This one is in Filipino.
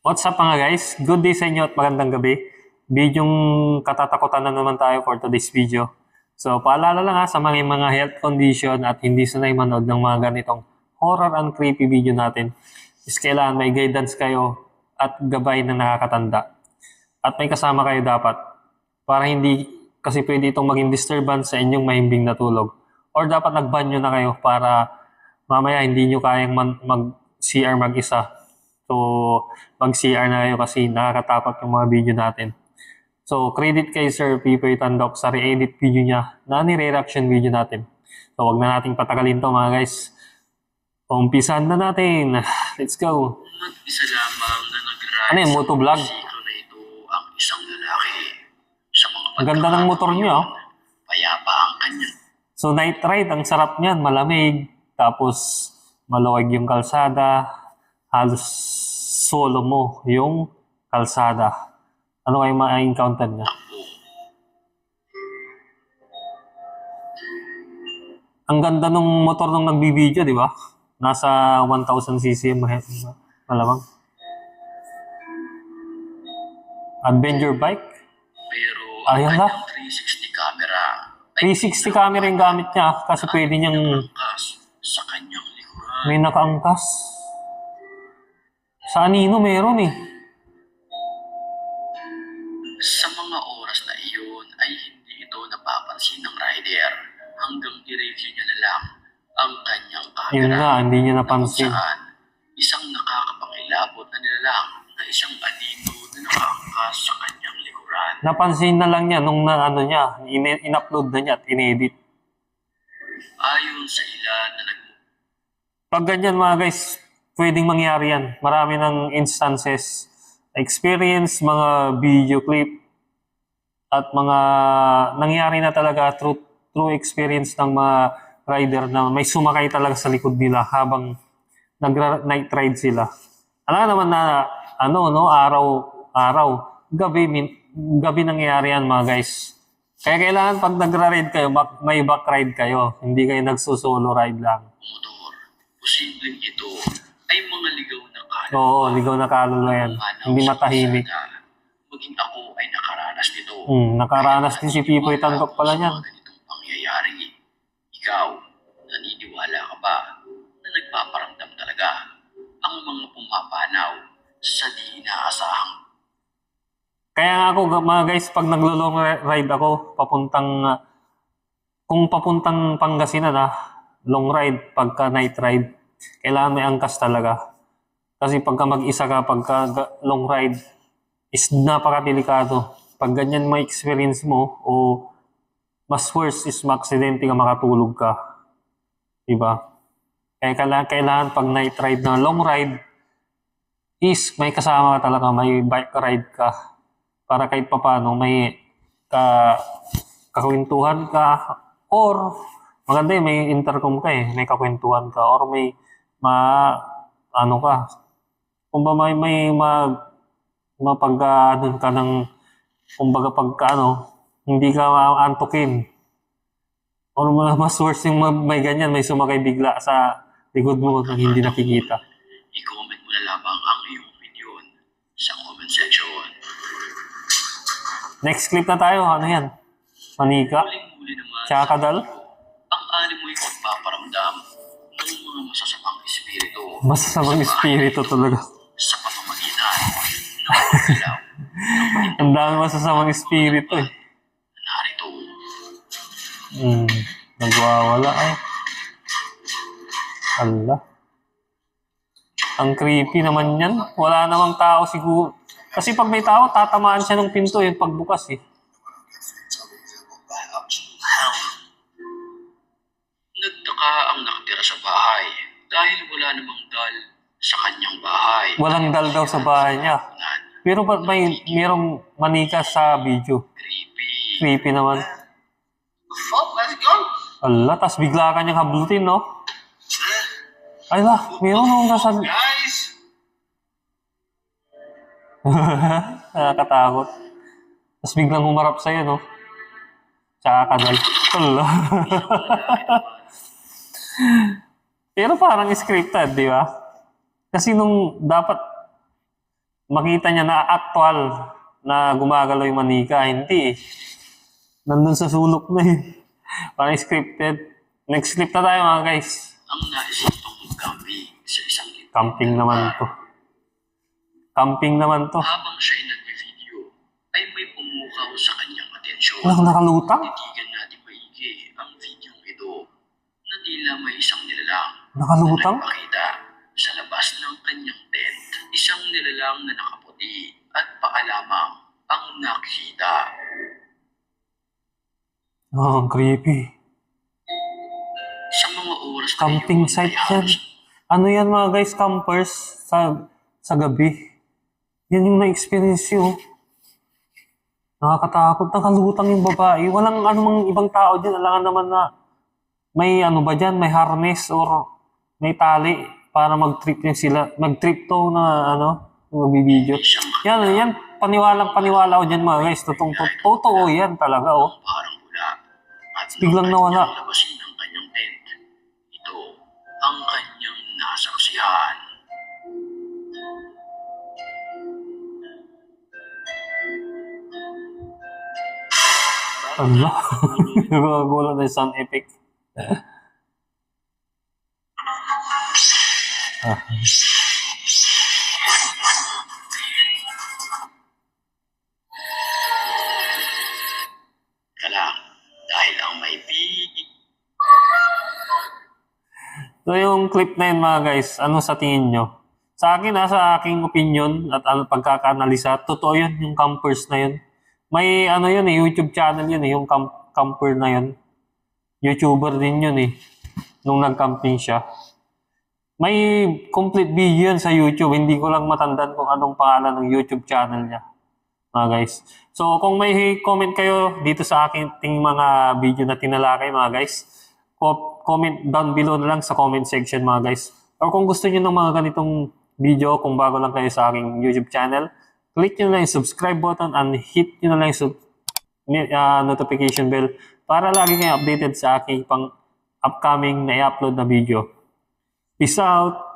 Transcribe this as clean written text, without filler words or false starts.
What's up mga guys? Good day sa inyo at magandang gabi. Bidyong katatakutan na naman tayo for today's video. So paalala lang sa mga health condition at hindi sanay manood ng mga ganitong horror and creepy video natin is kailangan may guidance kayo at gabay na nakakatanda. At may kasama kayo dapat para hindi kasi pwede itong maging disturbance sa inyong mahimbing na tulog. Or dapat nagbanyo na kayo para mamaya hindi nyo kayang mag-CR mag-isa. So, mag-CR na kayo kasi nakakatakot yung mga video natin. So, credit kay Sir Pipoy Tandok sa re-edit video niya na ni-reaction video natin. So, wag na nating patagalin to mga guys. Umpisan na natin. Let's go. Isa lamang na nag-ride Ano yung motovlog? sa motorsiklo na ito ang isang lalaki. Sa mga Ang ganda ng motor niya. Payapa ang kanyang So, night ride. Ang sarap niyan. Malamig. Tapos, maluwag yung kalsada. Halos solo mo yung kalsada. Ano kayo ma-encounter niya? Ang ganda nung motor nung nagbibideo, di ba? Nasa 1,000cc malamang. Adventure bike? pero ang Ayun na. kanyang 360 camera 360 camera yung gamit niya kasi pwede niyang angkas sa kanyang likuran. may nakaangkas. Sa anino meron eh. Sa mga oras na iyon ay hindi ito napapansin ng rider hanggang i-review niya na lang ang kanyang camera. Yun nga, hindi niya Kung napansin. saan isang nakakapangilabot na nilalang na isang anino na nakaangkas sa kanyang likuran. Napansin na lang niya nung na, ano niya, in-upload na niya at inedit. Ayon sa ilan na Pag ganyan mga guys, pwedeng mangyari yan. Marami ng instances, experience, mga video clip, at mga nangyari na talaga true experience ng mga rider na may sumakay talaga sa likod nila habang nag-night ride sila. Alam naman na araw, gabi nangyayari yan mga guys. Kaya kailangan pag nagra-ride kayo, may back ride kayo. Hindi kayo nagsusolo ride lang. motor, posibleng ito ay mga ligaw na kaluluwa. Oo, ligaw na kaluluwa yan. Manaw Hindi sa matahimik. kalsada. Maging ako ay nakaranas nito. Nakaranas din si Pipoy Tandok pala niyan. Sa mga ganitong pangyayari, ikaw, naniniwala ka ba na nagpaparamdam talaga ang mga pumapanaw sa di inaasahang Kaya nga ako mga guys, pag naglo-long ride ako, kung papuntang Pangasinan long ride, pagka night ride, kailangan may angkas talaga. Kasi pagka mag-isa ka, pagka long ride, is napakadelikado. Pag ganyan may experience mo, o mas worse is ma-aksidente ka, makatulog ka. Diba? Kaya kailangan pag night ride na long ride, is may kasama ka talaga, may bike ride ka. Para kahit papano may kakwentuhan ka, or maganda may intercom ka may kakwentuhan ka, or may kung ba may mapag-anon ka ng, kumbaga hindi ka maantukin. Or mas worse yung may ganyan, may sumakay bigla sa likod mo nang hindi nakikita. i-comment mo na lamang ang iyong opinion sa comment section. Next clip na tayo, ano yan? Manika? Muling-muli naman Tsaka kadal? ang animoy pagpaparamdam ng mga masasamang espiritu Masasamang espiritu talaga. sa pamamagitan ng pagkilaw Ang dami masasamang espiritu eh. na narito. Nagwawala ay. Allah. Ang creepy naman yan. Wala namang tao siguro. Kasi pag may tao, tatamaan siya ng pinto yung pagbukas eh. Nagtaka ang nakatira sa bahay dahil wala namang dal sa kanyang bahay. Walang dal daw sa bahay niya. Pero ba't mayroong manika sa video? Creepy. Creepy naman. Let's go! Allah, tas bigla ka niyang hablutin, no? Ay la, mayroon nung nasa... Guys! Nakakatakot. Tapos biglang humarap sa'yo, no? Tsaka kadal. Allah. Pero parang scripted, di ba? Kasi nung dapat makita niya na actual na gumagalaw yung manika. Hindi eh. Nandun sa sulok na eh. Parang scripted. Next clip na tayo mga guys. Ang naisipang mag-camping sa isang Camping naman to. Camping naman to. Habang siya'y nag-video, ay may pumukaw sa kanyang atensyon. Walang nakalutang? Titigan natin maigi ang video ito na tila may isang nilalang Nakalutang? na nagpakita sa labas ng kanyang tent. Isang nilalang na nakaputi at paalamang ang nakita. Oh, ang creepy. Sa mga oras na Camping yun, site ay yan. halos Ano yan mga guys, campers sa gabi. Yan yung na-experience yun. Nakakatakot. Nakalutang yung babae. Walang anumang ibang tao dyan. Alangan naman na may ano ba dyan, may harness or may tali para mag-trip yan sila. Mag-trip to na ano, magbibideo. siyang Yan. Paniwala ko dyan mga guys. Totoo yan talaga oh. parang bula. At Biglang nung nawala. kanyang labasin ang kanyang tent, ito ang kanyang nasaksihan. Ano? Nagagawa na yung sound effect. Ah. Kala, dahil ang may big So yung clip na yun mga guys, ano sa tingin nyo? Sa akin sa aking opinion at pagkakaanalisa, totoo yun yung campers na yun. May ano yun YouTube channel yun yung camper na yun. YouTuber din yun nung nag-camping siya. May complete video yun sa YouTube, hindi ko lang matandaan kung anong pangalan ng YouTube channel niya. Mga guys. So kung may comment kayo dito sa aking mga video na tinalakay mga guys, comment down below na lang sa comment section mga guys. Or kung gusto niyo ng mga ganitong video, kung bago lang kayo sa aking YouTube channel, click nyo lang yung subscribe button and hit nyo na lang yung notification bell para lagi kayo updated sa aking pang upcoming na i-upload na video. Peace out!